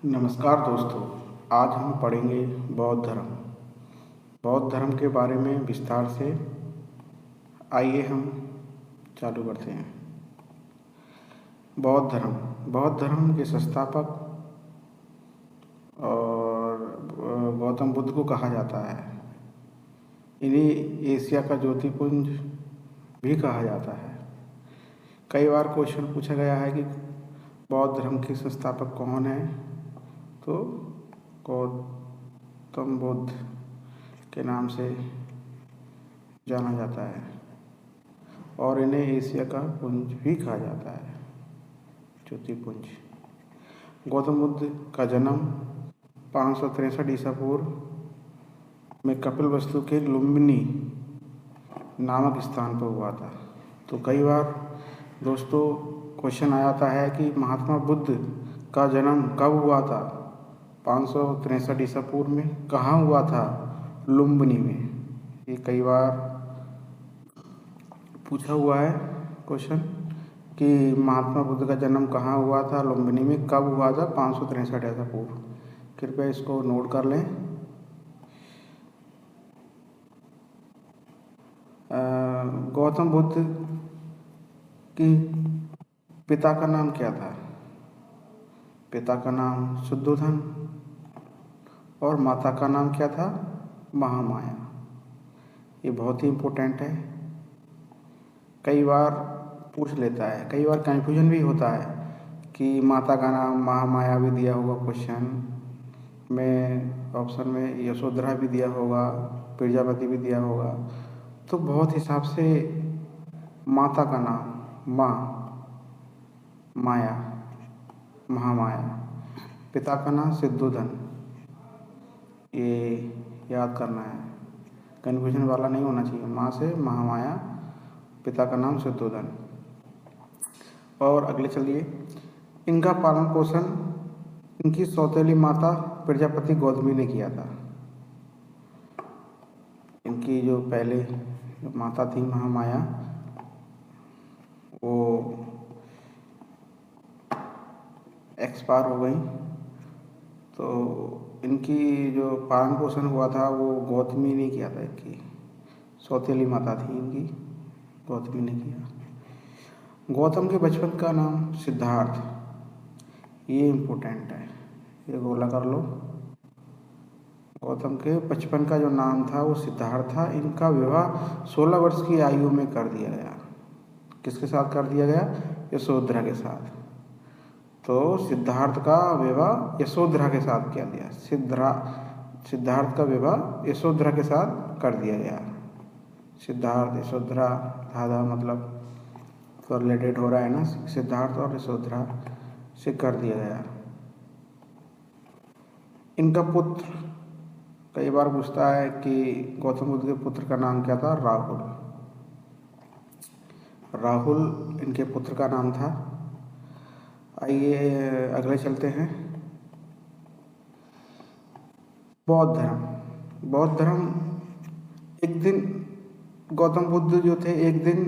नमस्कार दोस्तों। आज हम पढ़ेंगे बौद्ध धर्म। बौद्ध धर्म के बारे में विस्तार से। आइए हम चालू करते हैं। बौद्ध धर्म के संस्थापक और गौतम बुद्ध को कहा जाता है। इन्हें एशिया का ज्योतिपुंज भी कहा जाता है। कई बार क्वेश्चन पूछा गया है कि बौद्ध धर्म के संस्थापक कौन है, तो गौतम बुद्ध के नाम से जाना जाता है और इन्हें एशिया का पुंज भी कहा जाता है, ज्योतिपुंज। गौतम बुद्ध का जन्म 563 ईसा पूर्व में कपिलवस्तु के लुम्बिनी नामक स्थान पर हुआ था। तो कई बार दोस्तों क्वेश्चन आ जाता है कि महात्मा बुद्ध का जन्म कब हुआ था, 563 ईसा पूर्व में कहाँ हुआ था, लुम्बिनी में। ये कई बार पूछा हुआ है क्वेश्चन कि महात्मा बुद्ध का जन्म कहाँ हुआ था, लुम्बिनी में कब हुआ था, 563 ईसा पूर्व। कृपया इसको नोट कर लें। गौतम बुद्ध की पिता का नाम क्या था? पिता का नाम शुद्धोधन और माता का नाम क्या था, महामाया। ये बहुत ही इम्पोर्टेंट है, कई बार पूछ लेता है। कई बार कन्फ्यूजन भी होता है कि माता का नाम महामाया भी दिया होगा क्वेश्चन में, ऑप्शन में यशोधरा भी दिया होगा, प्रजापति भी दिया होगा। तो बहुत हिसाब से माता का नाम माया, महामाया। पिता का नाम सिद्धोधन, ये याद करना है, कन्फ्यूजन वाला नहीं होना चाहिए। माँ से महामाया, पिता का नाम सिद्धोधन। और अगले चलिए, इनका पालन पोषण इनकी सौतेली माता प्रजापति गौतमी ने किया था। इनकी जो पहले माता थी महामाया, वो एक्सपायर हो गई, तो इनकी जो पालन पोषण हुआ था वो गौतमी ने किया था। इनकी सौतेली माता थी इनकी, गौतमी ने किया। गौतम के बचपन का नाम सिद्धार्थ, ये इम्पोर्टेंट है, ये गोला कर लो। गौतम के बचपन का जो नाम था वो सिद्धार्थ था। इनका विवाह 16 वर्ष की आयु में कर दिया गया। किसके साथ कर दिया गया? यशोधरा के साथ। तो सिद्धार्थ का विवाह यशोधरा के साथ किया गया। सिद्धार्थ का विवाह यशोधरा के साथ कर दिया गया। सिद्धार्थ यशोधरा, धाधा मतलब तो रिलेटेड हो रहा है ना, सिद्धार्थ और यशोधरा से कर दिया गया। इनका पुत्र, कई बार पूछता है कि गौतम बुद्ध के पुत्र का नाम क्या था? राहुल इनके पुत्र का नाम था। आइए अगले चलते हैं। बौद्ध धर्म एक दिन गौतम बुद्ध जो थे, एक दिन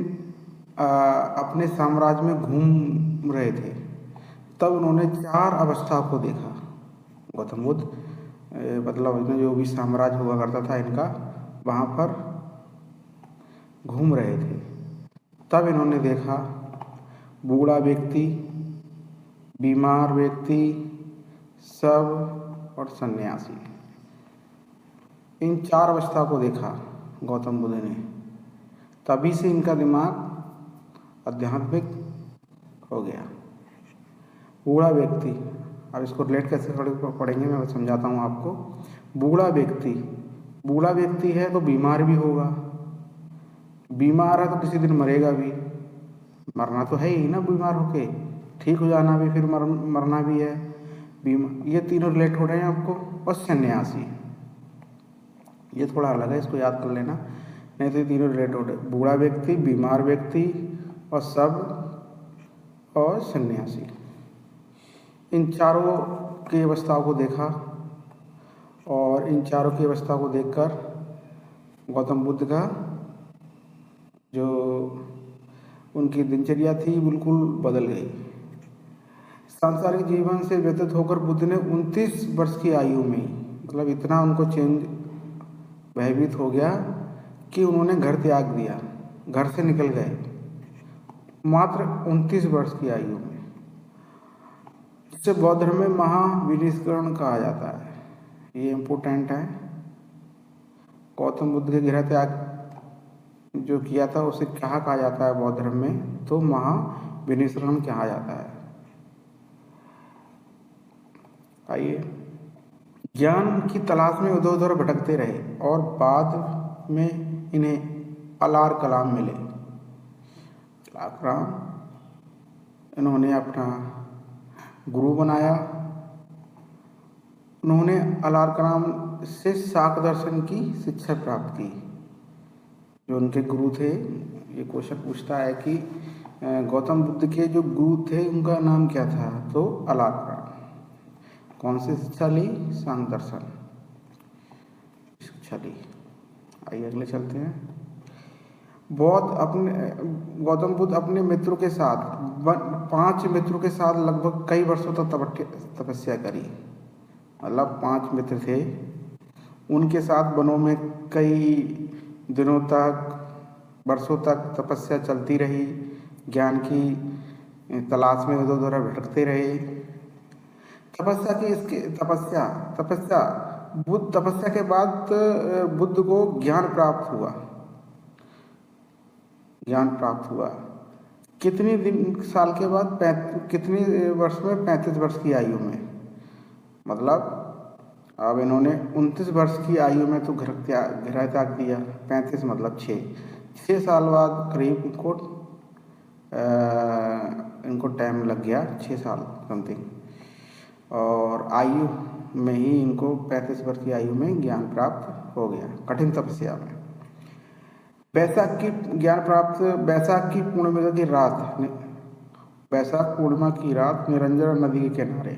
अपने साम्राज्य में घूम रहे थे, तब उन्होंने 4 अवस्था को देखा। गौतम बुद्ध मतलब इसमें जो भी साम्राज्य हुआ करता था इनका, वहाँ पर घूम रहे थे, तब इन्होंने देखा बूढ़ा व्यक्ति, बीमार व्यक्ति, सब और सन्यासी। इन 4 अवस्था को देखा गौतम बुद्ध ने। तभी से इनका दिमाग आध्यात्मिक हो गया। बूढ़ा व्यक्ति, अब इसको रिलेट कैसे पढ़ेंगे मैं समझाता हूँ आपको। बूढ़ा व्यक्ति है तो बीमार भी होगा, बीमार है तो किसी दिन मरेगा भी। मरना तो है ही ना, बीमार होके ठीक हो जाना भी, फिर मरना भी है। ये तीनों रिलेट हो रहे हैं आपको। और सन्यासी, ये थोड़ा अलग है, इसको याद कर लेना, नहीं तो ये तीनों रिलेट हो रहे। बूढ़ा व्यक्ति, बीमार व्यक्ति और सब और सन्यासी, इन चारों की अवस्थाओं को देखा। और इन चारों की अवस्था को देखकर गौतम बुद्ध का जो उनकी दिनचर्या थी बिल्कुल बदल गई। सांसारिक जीवन से व्यतीत होकर बुद्ध ने 29 वर्ष की आयु में, मतलब इतना उनको चेंज भयभीत हो गया कि उन्होंने घर त्याग दिया, घर से निकल गए मात्र 29 वर्ष की आयु में, जिसे बौद्ध धर्म में महाविनिष्करण कहा जाता है। ये इम्पोर्टेंट है। गौतम बुद्ध के गृह त्याग जो किया था उसे क्या कहा जाता है बौद्ध धर्म में? तो महाविनिष्करण कहा जाता है। आइए, ज्ञान की तलाश में उधर उधर भटकते रहे और बाद में इन्हें अलार कलाम मिले। अलार इन्होंने अपना गुरु बनाया। उन्होंने अलार कलाम से शाक्त दर्शन की शिक्षा प्राप्त की। जो उनके गुरु थे, ये क्वेश्चन पूछता है कि गौतम बुद्ध के जो गुरु थे उनका नाम क्या था? तो अलार कलाम। कौन सी शिक्षा ली? शाक्त दर्शन शिक्षा ली। आइए अगले चलते हैं। गौतम बुद्ध अपने मित्रों के साथ 5 मित्रों के साथ लगभग कई वर्षों तक तपस्या करी। मतलब 5 मित्र थे, उनके साथ वनों में कई दिनों तक, वर्षों तक तपस्या चलती रही। ज्ञान की तलाश में उधर उधर भटकते रहे। तपस्या के बाद बुद्ध को ज्ञान प्राप्त हुआ। कितने साल के बाद? कितने वर्ष में? 35 वर्ष की आयु में। मतलब अब इन्होंने 29 वर्ष की आयु में तो घर त्याग दिया। 35 मतलब 6 साल बाद करीब इनको टाइम लग गया, 6 साल समथिंग। और आयु में ही इनको 35 वर्ष की आयु में ज्ञान प्राप्त हो गया, कठिन तपस्या में। वैशाख पूर्णिमा की रात निरंजना नदी के किनारे।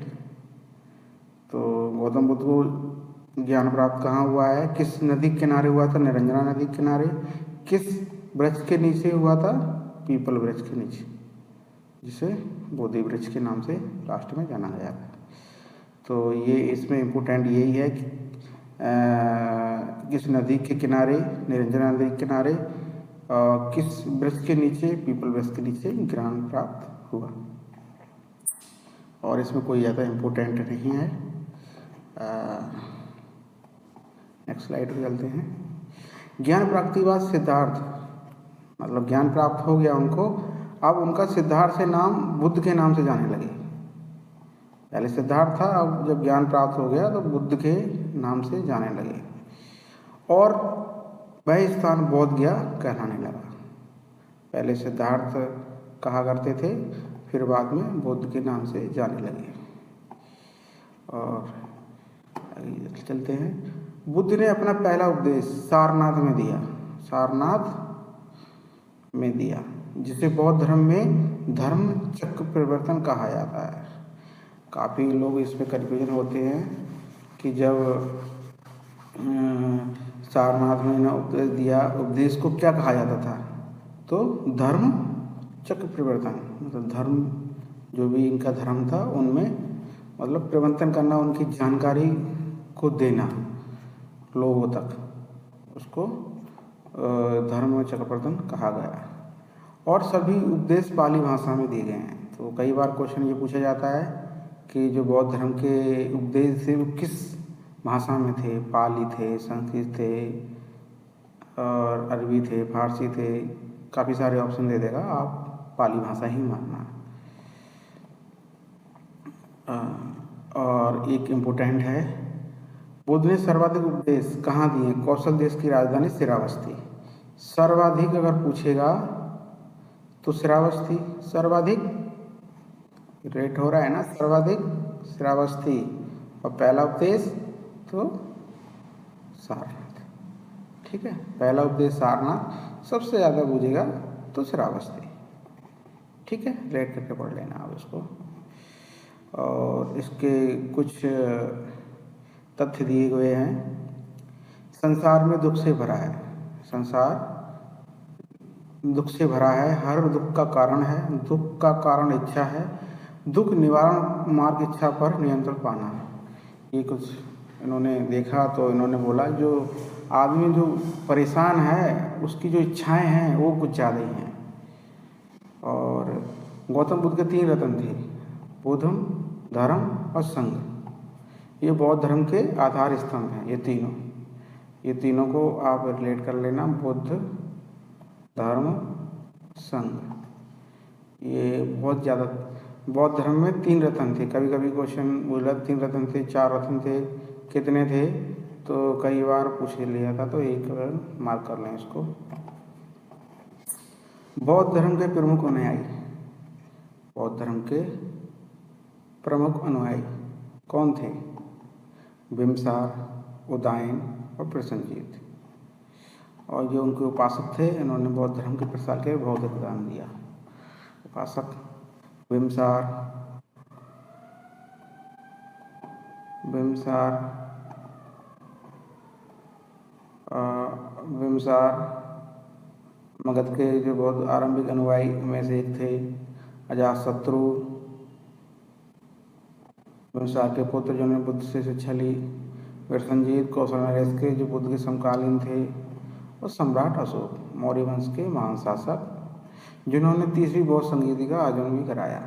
तो गौतम बुद्ध को ज्ञान प्राप्त कहाँ हुआ है? किस नदी के किनारे हुआ था? निरंजना नदी के किनारे। किस वृक्ष के नीचे हुआ था? पीपल वृक्ष के नीचे, जिसे बोधि वृक्ष के नाम से राष्ट्र में जाना गया था। तो ये इसमें इम्पोर्टेंट यही है कि किस नदी के किनारे? निरंजना नदी के किनारे। किस वृक्ष के नीचे? पीपल वृक्ष के नीचे ज्ञान प्राप्त हुआ। और इसमें कोई ज़्यादा इम्पोर्टेंट नहीं है। नेक्स्ट स्लाइड पे चलते हैं। ज्ञान प्राप्ति बाद सिद्धार्थ, मतलब ज्ञान प्राप्त हो गया उनको, अब उनका सिद्धार्थ से नाम बुद्ध के नाम से जाने लगे। पहले सिद्धार्थ था, अब जब ज्ञान प्राप्त हो गया तो बुद्ध के नाम से जाने लगे और वह स्थान बोध गया कहलाने लगा। पहले सिद्धार्थ कहा करते थे, फिर बाद में बुद्ध के नाम से जाने लगे। और आगे चलते हैं। बुद्ध ने अपना पहला उपदेश सारनाथ में दिया, जिसे बौद्ध धर्म में धर्म चक्र परिवर्तन कहा जाता है। काफ़ी लोग इसमें कन्फ्यूजन होते हैं कि जब सारनाथ में उपदेश दिया, उपदेश को क्या कहा जाता था? तो धर्म चक्र परिवर्तन, मतलब धर्म जो भी इनका धर्म था उनमें मतलब परिवर्तन करना, उनकी जानकारी को देना लोगों तक, उसको धर्म चक्र परिवर्तन कहा गया। और सभी उपदेश पाली भाषा में दिए गए हैं। तो कई बार क्वेश्चन ये पूछा जाता है कि जो बौद्ध धर्म के उपदेश थे वो किस भाषा में थे? पाली थे, संस्कृत थे, और अरबी थे, फारसी थे। काफ़ी सारे ऑप्शन दे देगा, आप पाली भाषा ही मानना। और एक इम्पोर्टेंट है, बुद्ध ने सर्वाधिक उपदेश कहाँ दिए? कौशल देश की राजधानी श्रावस्ती। सर्वाधिक अगर पूछेगा तो श्रावस्ती सर्वाधिक रेट हो रहा है ना, सर्वाधिक श्रावस्ती। और पहला उपदेश तो सारनाथ। ठीक है, पहला उपदेश सारनाथ, सबसे ज़्यादा पूछेगा तो श्रावस्ती। ठीक है, रेट करके पढ़ लेना आप इसको। और इसके कुछ तथ्य दिए हुए हैं। संसार में दुख से भरा है, संसार दुख से भरा है, हर दुख का कारण है, दुख का कारण इच्छा है, दुख निवारण मार्ग इच्छा पर नियंत्रण पाना। ये कुछ इन्होंने देखा तो इन्होंने बोला जो आदमी जो परेशान है उसकी जो इच्छाएं हैं वो कुछ ज़्यादा ही हैं। और गौतम बुद्ध के 3 रत्न थे, बुद्धम, धर्म और संघ। ये बौद्ध धर्म के आधार स्तंभ हैं ये तीनों को आप रिलेट कर लेना, बुद्ध, धर्म, संघ। ये बहुत ज़्यादा बौद्ध धर्म में 3 रत्न थे। कभी कभी क्वेश्चन बोला 3 रत्न थे, 4 रत्न थे, कितने थे, तो कई बार पूछ लिया था, तो एक मार्क कर लें इसको। बौद्ध धर्म के प्रमुख अनुयायी, बौद्ध धर्म के प्रमुख अनुयायी कौन थे? बिम्बसार, उदायन और प्रसेनजीत। और जो उनके उपासक थे, इन्होंने बौद्ध धर्म के प्रसार के बहुत योगदान दिया। उपासक बिम्बसार, मगध के जो बहुत आरंभिक अनुयायी में से एक थे। अजातशत्रु, बिम्बसार के पुत्र जिन्होंने बुद्ध से शिक्षा ली। प्रसेनजीत कौशल नरेश के जो बुद्ध के समकालीन थे। और सम्राट अशोक, मौर्य वंश के महान शासक, जिन्होंने 30वीं बौद्ध संगीति का आयोजन भी कराया।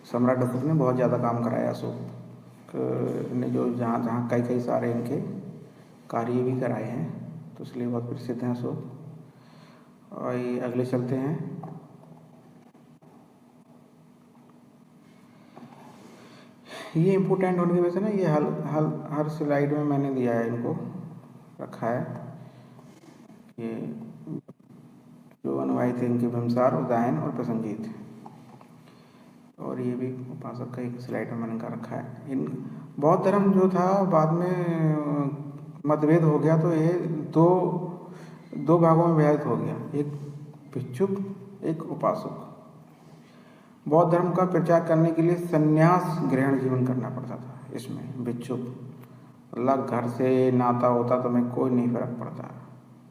सम्राट अशोक ने बहुत ज़्यादा काम कराया, अशोक ने जो जहाँ कई सारे इनके कार्य भी कराए हैं, तो इसलिए बहुत प्रसिद्ध हैं अशोक। और ये अगले चलते हैं। ये इम्पोर्टेंट होने की वजह से ना ये हर स्लाइड में मैंने दिया है, इनको रखा है। ये जो अनुयायी थे इनके बिम्बसार, उदयन और प्रसेनजीत। और ये भी उपासक का एक स्लाइड में मैंने रखा है। इन बौद्ध धर्म जो था बाद में मतभेद हो गया, तो ये दो भागों में विभाजित हो गया, एक भिक्षुक, एक उपासक। बौद्ध धर्म का प्रचार करने के लिए संन्यास ग्रहण जीवन करना पड़ता था। इसमें भिक्षुक अलग घर से नाता होता तो मैं कोई नहीं फर्क पड़ता,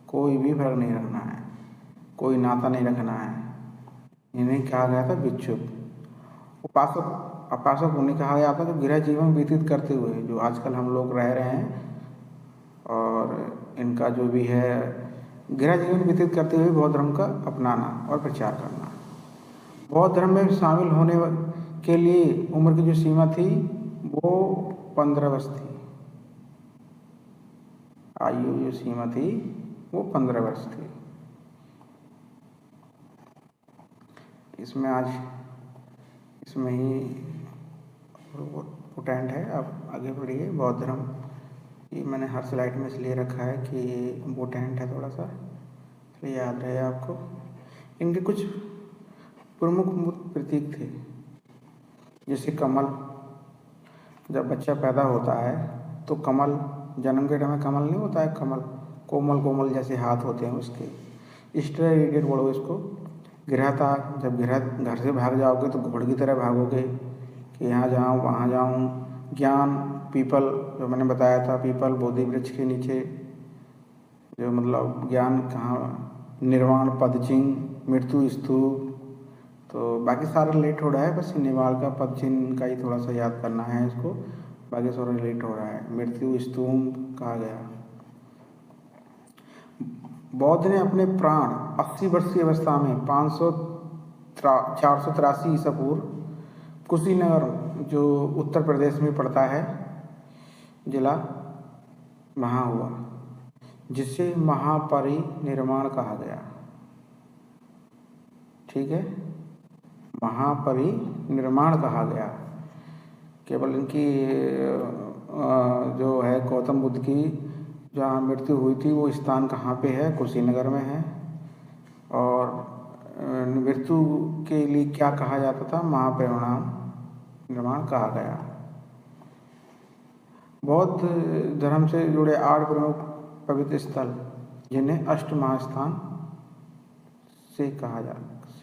कोई भी फर्क नहीं रखना है, कोई नाता नहीं रखना है, इन्हें कहा गया था भिक्षुक। उपासक उन्हें कहा गया था जो गृह जीवन व्यतीत करते हुए, जो आजकल हम लोग रह रहे हैं, और इनका जो भी है गृह जीवन व्यतीत करते हुए बौद्ध धर्म का अपनाना और प्रचार करना। बौद्ध धर्म में शामिल होने के लिए उम्र की जो सीमा थी वो 15 वर्ष थी। आयु जो सीमा थी वो 15 वर्ष थी। इसमें ही इम्पोर्टेंट है। अब आगे बढ़िए। बौद्ध धर्म ये मैंने हर स्लाइड में इसलिए रखा है कि ये इम्पोर्टेंट है थोड़ा सा, इसलिए याद रहे आपको। इनके कुछ प्रमुख प्रतीक थे, जैसे कमल। जब बच्चा पैदा होता है तो कमल, जन्म के टाइम में कमल नहीं होता है, कमल कोमल कोमल जैसे हाथ होते हैं उसके। स्टेरिडेड बोलो इसको। गृहता, जब घर से भाग जाओगे तो घोड़े की तरह भागोगे कि यहाँ जाऊँ वहाँ जाऊँ। ज्ञान, पीपल, जो मैंने बताया था, पीपल बोधि वृक्ष के नीचे, जो मतलब ज्ञान कहाँ। निर्वाण, पदचिन्ह, मृत्यु, स्तूप। तो बाकी सारा रिलेट हो रहा है, बस निर्वाण का पदचिन्ह का ही थोड़ा सा याद करना है इसको, बाकी सारा रिलेट हो रहा है। मृत्यु, स्तूप कहा गया। बौद्ध ने अपने प्राण 80 वर्ष की अवस्था में 483 ईसा पूर्व कुशीनगर, जो उत्तर प्रदेश में पड़ता है जिला, वहाँ हुआ, जिसे महापरिनिर्वाण कहा गया। ठीक है, महापरिनिर्वाण कहा गया। केवल इनकी जो है गौतम बुद्ध की जहाँ मृत्यु हुई थी वो स्थान कहाँ पे है? कुशीनगर में है। और मृत्यु के लिए क्या कहा जाता था? महापरिनिर्वाण कहा गया। बौद्ध धर्म से जुड़े 8 प्रमुख पवित्र स्थल, जिन्हें अष्ट महास्थान से कहा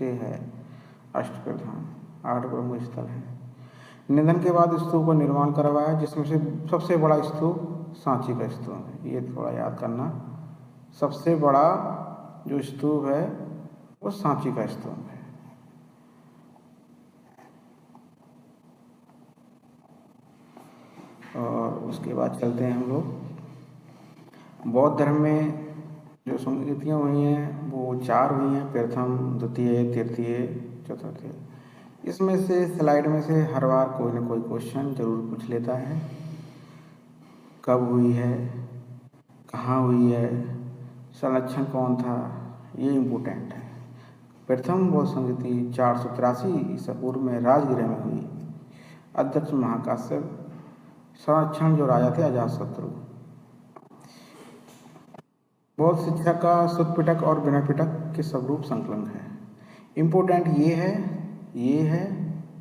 है। अष्ट प्रधान 8 प्रमुख स्थल हैं। निधन के बाद स्तूप का निर्माण करवाया, जिसमें से सबसे बड़ा स्तूप सांची का स्तूप है। ये थोड़ा याद करना, सबसे बड़ा जो स्तूप है वो सांची का स्तूप है। और उसके बाद चलते हैं हम लोग बौद्ध धर्म में जो संस्कृतियाँ हुई हैं वो 4 हुई हैं, प्रथम, द्वितीय, तृतीय, चतुर्थी। इसमें से स्लाइड में से हर बार कोई ना कोई क्वेश्चन जरूर पूछ लेता है। कब हुई है, कहाँ हुई है, संरक्षण कौन था, ये इम्पोर्टेंट है। प्रथम बौद्ध संस्कृति 483 ईसा पूर्व में राजगृह में हुई। अध्यक्ष महाकाश्यप, संरक्षण जो राजा थे अजातशत्रु। बौद्ध शिक्षा का शुद्ध पिटक और विनय पिटक के स्वरूप संकलन है। इम्पोर्टेंट ये है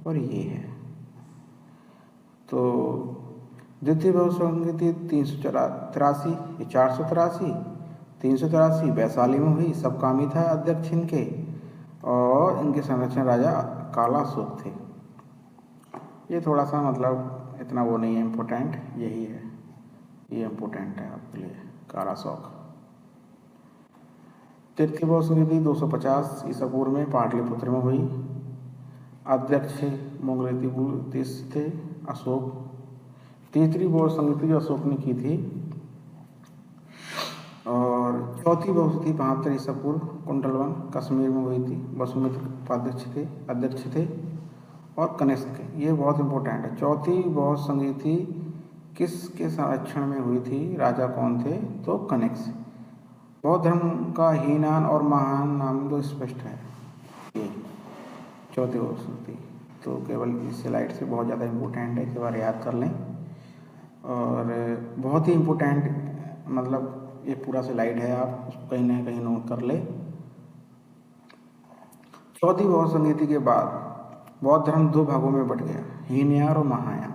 और ये है। तो द्वितीय बौद्ध संस्कृति 383, 483, 383 वैशाली में हुई। सबकामी था अध्यक्ष इनके और इनके संरक्षण राजा काला अशोक थे। ये थोड़ा सा मतलब इतना वो नहीं है, इम्पोर्टेंट यही है, ये इम्पोर्टेंट है आपके लिए, काला अशोक। तृतीय बौद्ध संस्कृति 250 ईसा पूर्व में पाटलिपुत्र में हुई। अध्यक्ष मंगलेती थे अशोक। तीसरी बौद्ध संस्कृति जो अशोक ने की थी। और चौथी बौद्ध संस्कृति 72 ईसा पूर्व कुंडलवन कश्मीर में हुई थी। वसुमित्र अध्यक्ष थे और कनिष्क थे। ये बहुत इंपॉर्टेंट है। चौथी बौद्ध संस्कृति किसके संरक्षण में हुई थी, राजा कौन थे, तो कनिष्क। बौद्ध धर्म का हीनान और महान नाम तो स्पष्ट है। ये चौथी बौद्ध संस्कृति तो केवल इस स्लाइड से बहुत ज़्यादा इम्पोर्टेंट है, एक बार याद कर लें। और बहुत ही इम्पोर्टेंट मतलब ये पूरा स्लाइड है, आप उसको कहीं ना कहीं नोट कर ले। चौथी बौद्ध संस्कृति के बाद बौद्ध धर्म 2 भागों में बट गया, हीनयान और महायान।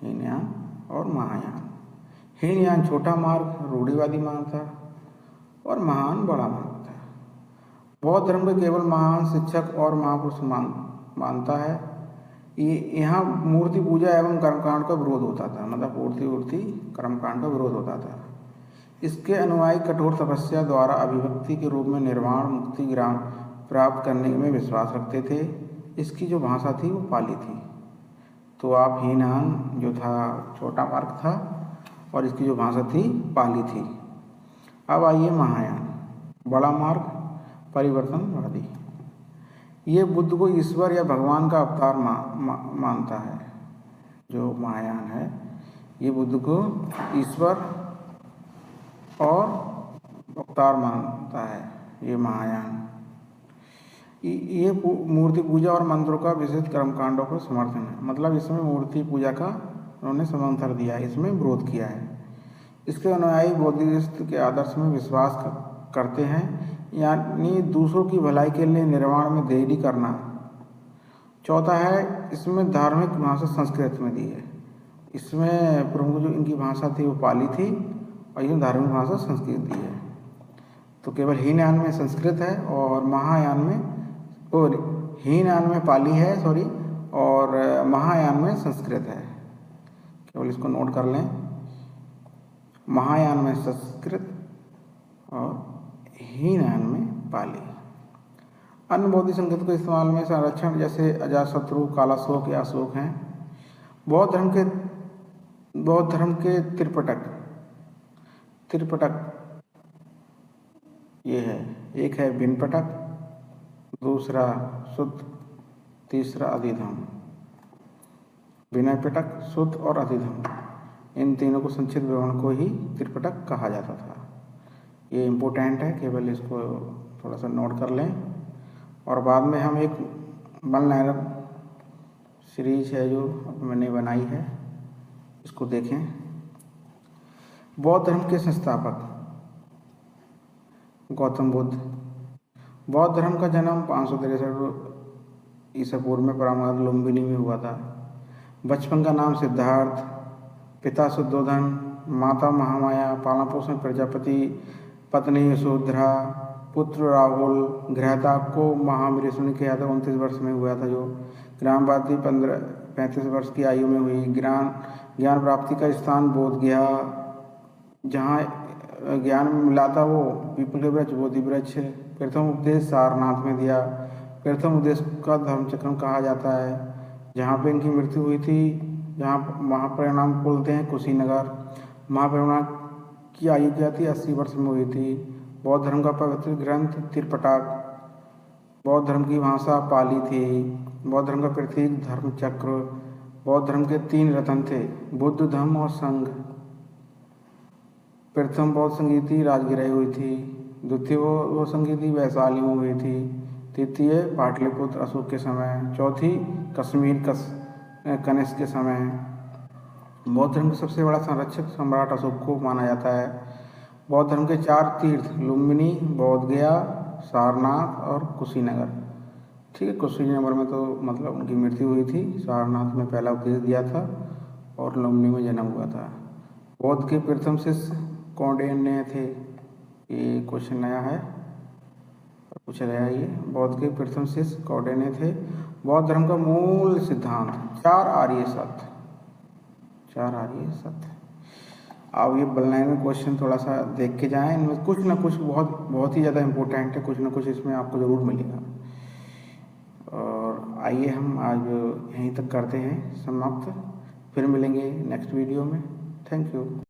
हीनयान और महायान। हीनयान छोटा मार्ग रूढ़िवादी मार्ग था और महान बड़ा मार्ग था। बौद्ध धर्म को केवल महान शिक्षक और महापुरुष मानता है। ये यहाँ मूर्ति पूजा एवं कर्मकांड का विरोध होता था, मतलब मूर्ति कर्मकांड का विरोध होता था। इसके अनुयायी कठोर तपस्या द्वारा अभिव्यक्ति के रूप में निर्वाण मुक्ति ज्ञान प्राप्त करने में विश्वास रखते थे। इसकी जो भाषा थी वो पाली थी। तो आप हीनयान जो था छोटा मार्ग था और इसकी जो भाषा थी पाली थी। अब आइए महायान, बड़ा मार्ग परिवर्तनवादी। ये बुद्ध को ईश्वर या भगवान का अवतार मानता है। जो महायान है ये बुद्ध को ईश्वर और अवतार मानता है, ये महायान। ये मूर्ति पूजा और मंत्रों का विशेष कर्मकांडों को समर्थन है, मतलब इसमें मूर्ति पूजा का उन्होंने समर्थन दिया है, इसमें विरोध किया है। इसके अनुयायी बौद्धिस्ट के आदर्श में विश्वास करते हैं, यानी दूसरों की भलाई के लिए निर्वाण में देरी करना। चौथा है इसमें धार्मिक भाषा संस्कृत में दी है। इसमें प्रमुख जो इनकी भाषा थी वो पाली थी और ये धार्मिक भाषा संस्कृत दी है। तो केवल हीनयान में संस्कृत है और महायान में और हीनयान में पाली है और महायान में संस्कृत है। केवल इसको नोट कर लें, महायान में संस्कृत और हीनयान में पाली। अन्य बौद्ध संकेत के इस्तेमाल में संरक्षण जैसे अजातशत्रु, कालाशोक या अशोक हैं। बौद्ध धर्म के त्रिपिटक ये है, एक है विनपिटक, दूसरा शुद्ध, तीसरा अधिधम। विनय पिटक, शुद्ध और अधिधम, इन तीनों को संक्षिप्त विवरण को ही त्रिपिटक कहा जाता था। ये इम्पोर्टेंट है, केवल इसको थोड़ा सा नोट कर लें। और बाद में हम एक वन लाइनर सीरीज है जो मैंने बनाई है, इसको देखें। बौद्ध धर्म के संस्थापक गौतम बुद्ध। बौद्ध धर्म का जन्म 563 ईसा पूर्व में परामर्श लुम्बिनी में हुआ था। बचपन का नाम सिद्धार्थ, पिता शुद्धोधन, माता महामाया, पालन पोषण प्रजापति, पत्नी यशोधरा, पुत्र राहुल। गृहता को महावीर ऋषि किया था, 29 वर्ष में हुआ था। जो ग्रामवादी 35 वर्ष की आयु में हुई। ज्ञान प्राप्ति का स्थान बोध गया, जहाँ ज्ञान में मिला था वो पीपल के वृक्ष बोधि वृक्ष। प्रथम उपदेश सारनाथ में दिया। प्रथम उपदेश का धर्मचक्रम कहा जाता है। जहाँ पे इनकी मृत्यु हुई थी जहाँ वहाँ परिणाम बोलते हैं कुशीनगर। महापरिनिर्वाण की आयु क्या थी? 80 वर्ष में हुई थी। बौद्ध धर्म का पवित्र ग्रंथ त्रिपिटक। बौद्ध धर्म की भाषा पाली थी। बौद्ध धर्म का प्रतीक धर्म चक्र। बौद्ध धर्म के 3 रत्न थे, बुद्ध, धम्म और संघ। प्रथम बौद्ध संगीति राजगिरह हुई थी। द्वितीय वो संगीति वैशाली में हुई थी। तृतीय पाटलिपुत्र अशोक के समय। चौथी कश्मीर कनिष्क के समय। बौद्ध धर्म का सबसे बड़ा संरक्षक सम्राट अशोक को माना जाता है। बौद्ध धर्म के 4 तीर्थ लुम्बिनी, बोध गया, सारनाथ और कुशीनगर। ठीक है, कुशीनगर में तो मतलब उनकी मृत्यु हुई थी, सारनाथ में पहला उपदेश दिया था और लुम्बिनी में जन्म हुआ था। बौद्ध के प्रथम शिष्य कौंडिन्य थे। ये क्वेश्चन नया है, पूछ रहा है ये। बौद्ध के प्रथम शिष्य कौंडिन्य थे। बौद्ध धर्म का मूल सिद्धांत 4 आर्य सत्य। 4 आर्य सत्य। अब ये बनाए में क्वेश्चन थोड़ा सा देख के जाएं, इनमें कुछ ना कुछ बहुत ही ज़्यादा इम्पोर्टेंट है, कुछ ना कुछ इसमें आपको ज़रूर मिलेगा। और आइए हम आज यहीं तक करते हैं समाप्त, फिर मिलेंगे नेक्स्ट वीडियो में। Thank you.